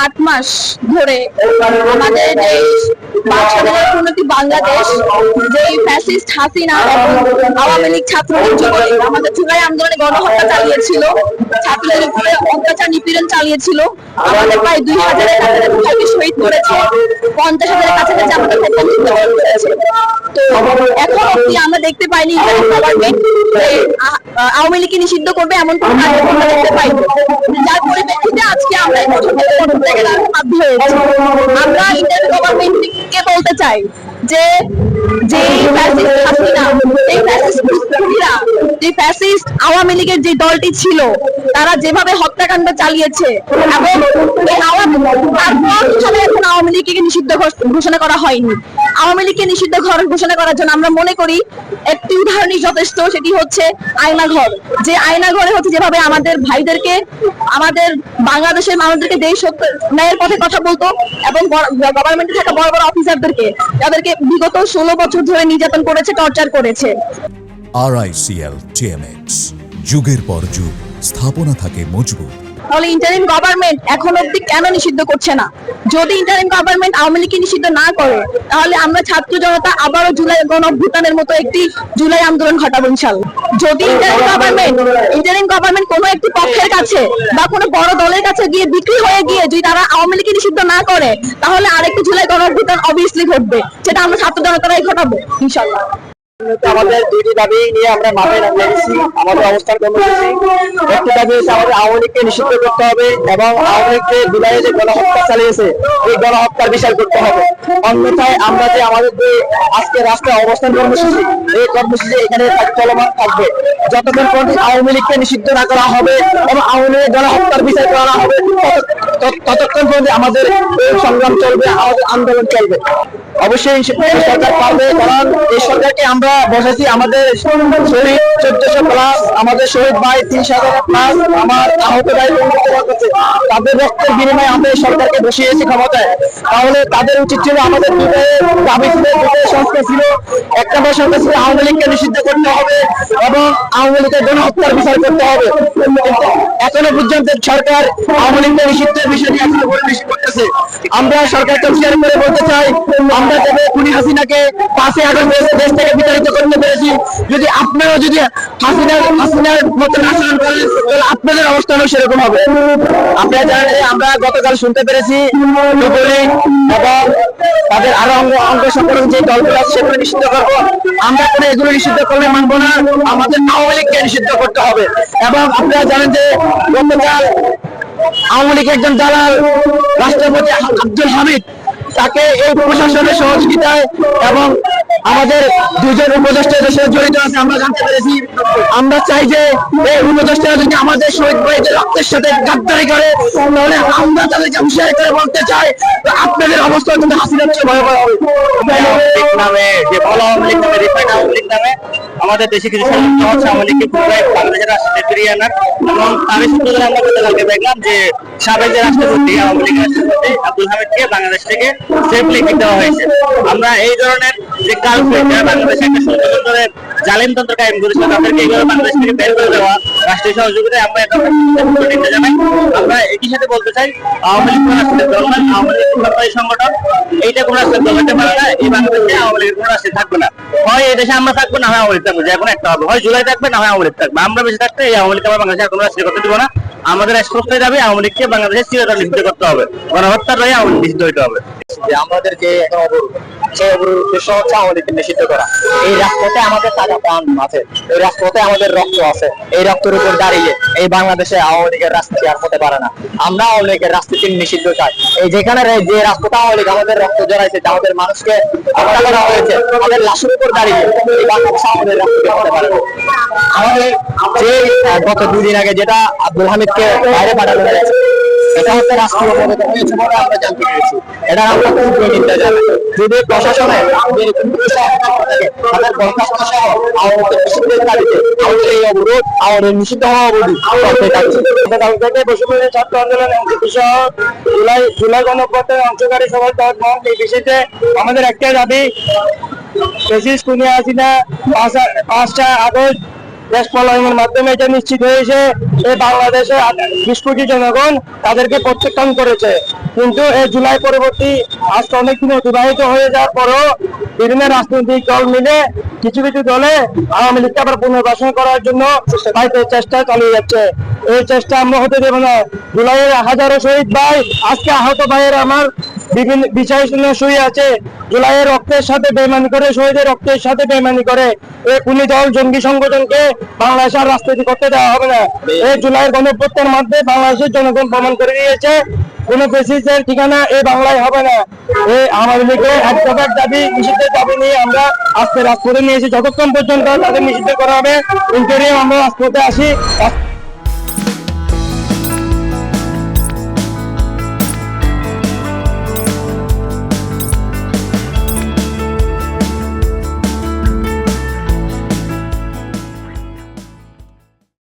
8 মাস ধরে আমাদের যে স্বাধীনতার উন্নতি বাংলাদেশ, যে ফ্যাসিস্ট হাসিনা এবং আওয়ামী লীগ ছাত্রলীগ যুবলীগ আমাদের জুলাই আন্দোলনে গণহত্যা চালিয়েছিল, ছাত্রলীগের উপরে অত্যাচার নিপীড়ন চালিয়েছিল, আমাদের প্রায় 2000-এর কাছাকাছি শহীদ করেছে, 50,000-এর কাছাকাছি আমাদের মৃত্যুবরণ করেছে। তো এখন অবধি আমরা দেখতে পাইনি গভর্নমেন্ট আওয়ামী লীগকে নিষিদ্ধ করবে এমন কোনো কার্যক্রম দেখতে পাইনি, যার পরিপ্রেক্ষিতে আজকে আমরা এই পদক্ষেপ করতে বাধ্য হয়েছি। আমরা ইন্ডিয়ান গভর্নমেন্টকে বলতে চাই যে ফ্যাসিস্ট হাসিনা, এই ফ্যাসিস্ট খুনিরা, যে ফ্যাসিস্ট আওয়ামী লীগের যে দলটি ছিল, তারা যেভাবে হত্যাকাণ্ড চালিয়েছে এবং এই এখন আওয়ামী লীগকে নিষিদ্ধ ঘোষণা করা হয়নি। আওয়ামী লীগকে নিষিদ্ধ ঘোষণা করার জন্য আমরা মনে করি একটি উদাহরণই যথেষ্ট, সেটি হচ্ছে আয়নাঘর। যে আয়নাঘরে হচ্ছে যেভাবে আমাদের ভাইদেরকে, আমাদের বাংলাদেশের মানুষদেরকে দেশ ন্যায়ের পথে কথা বলতো এবং গভর্নমেন্টে থাকা বড় বড় অফিসারদেরকে, যাদেরকে বিগত 16 বছর ধরে নির্যাতন করেছে, টর্চার করেছে। RICL TMX, যুগের পর যুগ স্থাপনা থাকে মজবুত। তাহলে ইন্টারিম গভর্নমেন্ট এখন অব্দি কেন নিষিদ্ধ করছে না? যদি ইন্টারিম গভর্নমেন্ট আওয়ামী লীগকে নিষিদ্ধ না করে, তাহলে আমরা ছাত্র জনতা আবারও জুলাই গণঅভ্যুত্থানের মতো একটি জুলাই আন্দোলন ঘটাবো ইনশাআল্লাহ। যদি ইন্টারিম গভর্নমেন্ট কোনো একটি পক্ষের কাছে বা কোনো বড় দলের কাছে গিয়ে বিক্রি হয়ে গিয়ে যদি তারা আওয়ামী লীগকে নিষিদ্ধ না করে, তাহলে আরেকটি জুলাই গণঅভ্যুত্থান অবভিয়াসলি ঘটবে, সেটা আমরা ছাত্র জনতারাই ঘটাবো ইনশাআল্লাহ। আমাদের দুইটি দাবি নিয়ে আমরা মাঠে নেমেছি, আমাদের অবস্থান কর্মসূচি। একটি দাবি হচ্ছে আমাদের আওয়ামী লীগকে নিষিদ্ধ করতে হবে এবং আওয়ামী লীগকে জুলাইয়ে যে গণহত্যা চালিয়েছে এই গণহত্যার বিচার করতে হবে। অন্যথায় আমরা যে আমাদের যে আজকে রাষ্ট্রের অবস্থান কর্মসূচি, এই কর্মসূচি এখানে চলমান থাকবে যতক্ষণ পর্যন্ত আওয়ামী লীগকে নিষিদ্ধ না করা হবে এবং আওয়ামী লীগের গণহত্যার বিচার করা হবে, ততক্ষণ পর্যন্ত আমাদের সংগ্রাম চলবে, আমাদের আন্দোলন চলবে। অবশ্যই সরকার পারবে, কারণ এই সরকারকে আমরা বসেছি আমাদের শহীদ 1400+, আমাদের শহীদ ভাই 30,000+, আমার আহত ভাই তাদের রক্তের বিনিময়ে আমরা এই সরকারকে বসিয়েছি ক্ষমতায়। তাহলে তাদের উচিত ছিল, আমাদের দুটোই দাবি ছিল, দুটোই সংস্থা ছিল। এক নম্বর সংস্থা ছিল আওয়ামী লীগকে নিষিদ্ধ করতে হবে এবং আওয়ামী লীগের গণহত্যার বিচার করতে হবে। এখনো পর্যন্ত সরকার আওয়ামী লীগকে নিষিদ্ধের বিষয়টি এখনো পরিবেশন করতেছে। আমরা সরকারকে হুঁশিয়ারি করে বলতে চাই, আমরা যাবে খুনি হাসিনাকে 5ই আগস্ট দেশ থেকে বিতাড়িত করতে পেরেছি, যদি আপনারাও যদি হাসিনার মতন আচরণ করেন, তাহলে আপনাদের অবস্থানও সেরকম হবে। আপনারা জানেন, আমরা গতকাল শুনতে পেরেছি যুবলীগ এবং তাদের আরো অঙ্গ সংগঠন যে দলগুলো আছে সেগুলো নিষিদ্ধ করবো। আমরা কোনো এগুলো নিষিদ্ধ করলে মানবো না, আমাদের আওয়ামী লীগকে নিষিদ্ধ করতে হবে। এবং আপনারা জানেন যে গতকাল আওয়ামী লীগের একজন দালাল রাষ্ট্রপতি আব্দুল হামিদ, তাকে এই প্রশাসনের সহযোগিতায় এবং আমাদের দুজন উপদেষ্টা দেশে জড়িত আছে আমরা জানতে পেরেছি। আমরা চাই যে এই উপদেষ্টারা যদি আমাদের শহীদ ভাইদের রক্তের সাথে গাদ্দারি করে, তাহলে আমরা তাদেরকে হুঁশিয়ারি করে বলতে চাই আপনাদের অবস্থা কিন্তু হাসিনার চেয়ে ভয়াবহ হবে। নামে যে বলা আওয়ামী লীগ নামে, রিফাইন্ড আওয়ামী লীগ নামে আমাদের দেশে কিছু ষড়যন্ত্র হচ্ছে আওয়ামী লীগকে পুনরায় বাংলাদেশের রাষ্ট্রপতি ফিরিয়ে আনার। এবং তারই সূত্র ধরে আমরা গতকালকে দেখলাম যে সাবেক যে রাষ্ট্রপতি, আওয়ামী লীগের রাষ্ট্রপতি আব্দুল হামিদকে বাংলাদেশ থেকে সেফলি দেওয়া হয়েছে। আমরা এই ধরনের যে কালপ্রিট যারা বাংলাদেশে একটা ষড়যন্ত্রের জালিমতন্ত্র কায়েম করেছিল, তাদেরকে এইভাবে বাংলাদেশ থেকে বের করে দেওয়া রাষ্ট্রীয় সহযোগিতায় আমরা এটা জানাই। আমরা একই সাথে বলতে চাই, আওয়ামী লীগ কোন রাষ্ট্রের দল নয়, আওয়ামী লীগ সরকারি সংগঠন, এইটা কোন রাষ্ট্রের দল হতে পারে না। এই বাংলাদেশে আওয়ামী লীগের কোন রাষ্ট্রে থাকবে না, হয় এই দেশে আমরা থাকবো, না হয় আওয়ামী লীগ থাকবো, যে কোনো একটা হবে, হয় জুলাই থাকবে, না হয় আওয়ামী লীগ থাকবে। আমরা বেশি থাকতে এই আওয়ামী লীগ আমরা বাংলাদেশে কোনো রাষ্ট্রীয় করতে দিব না। আমাদের স্পষ্ট দাবি, আওয়ামী লীগকে বাংলাদেশের চিরতরে নিষিদ্ধ করতে হবে, গণহত্যার রয়ে আওয়ামী লীগ নিষিদ্ধ হইতে হবে। আমাদের যে এখন অবরোধ, সেই অবরোধ উদ্দেশ্য হচ্ছে আওয়ামী লীগকে নিষিদ্ধ করা। এই রাজপথে আমাদের টাকা প্রাণ আছে, এই রাজপথে আমাদের রক্ত আছে, এই রক্তের উপর দাঁড়িয়ে এই বাংলাদেশে আওয়ামী লীগের রাজনীতি আর হতে পারে না। আমরা আওয়ামী লীগের রাজনীতি নিষিদ্ধ চাই। এই যেখানে যে রাজপথে আওয়ামী লীগ আমাদের রক্ত জড়াইছে, আমাদের মানুষকে হত্যা করা হয়েছে, আমাদের লাশের উপর দাঁড়িয়ে এই বাংলাদেশে আমাদের রাজনীতি হতে পারে না। আমাদের যে গত 2 দিন আগে যেটা আব্দুল হামিদকে বাইরে পাঠানো হয়েছে, এটা হচ্ছে রাষ্ট্রীয় পদক্ষেপ হয়েছে বলে আমরা জানতে পেরেছি। এটা আমরা খুব নিন্দা জানাই। যদি প্রশাসনে তাদের বরখাস্ত সহ আওয়ামী লীগের দাবিতে আমাদের এই অবরোধ, আমাদের নিষিদ্ধ হওয়া অবধি করতে থাকছে। গতকাল থেকে বৈষম্য ছাত্র আন্দোলনে অংশগ্রহণ সহ জুলাই গণঅভ্যুত্থানে অংশকারী সবাই তৎমত এই বিষয়তে আমাদের একটাই দাবি, ফ্যাসিস্ট খুনি হাসিনা 5টা আগস্ট দেশ পলায়নের মাধ্যমে এটা নিশ্চিত হয়েছে এই বাংলাদেশে 20 কোটি জনগণ তাদেরকে প্রত্যাখ্যান করেছে। কিন্তু এই জুলাই পরবর্তী আজকে অনেক দিন অতিবাহিত হয়ে যাওয়ার পরও বিভিন্ন রাজনৈতিক দল মিলে কিছু কিছু দলে আওয়ামী লীগকে আবার পুনর্বাসন করার জন্য হয়তো চেষ্টা চালিয়ে যাচ্ছে। এই চেষ্টা আমরা হতে দেব না। জুলাইয়ের হাজারো শহীদ ভাই, আজকে আহত ভাইয়ের আমার বিভিন্ন বিষয় শুয়ে আছে। জুলাইয়ের রক্তের সাথে বেইমানি করে, শহীদের রক্তের সাথে বেইমানি করে এই খুনি দল জঙ্গি সংগঠনকে বাংলাদেশের রাজনীতি করতে দেওয়া হবে না। এই জুলাইয়ের গণঅভ্যুত্থানের মাধ্যমে বাংলাদেশের জনগণ প্রমাণ করে দিয়েছে কোন ফ্যাসিস্টের ঠিকানা এই বাংলায় হবে না। এই আওয়ামী লীগের এক দফার দাবি, নিষিদ্ধের দাবি নিয়ে আমরা আজকে রাজপথে নিয়েছি। যতক্ষণ পর্যন্ত তাদের নিষিদ্ধ করা হবে ইন্টারিয়াম আমরা রাজপথে আসি।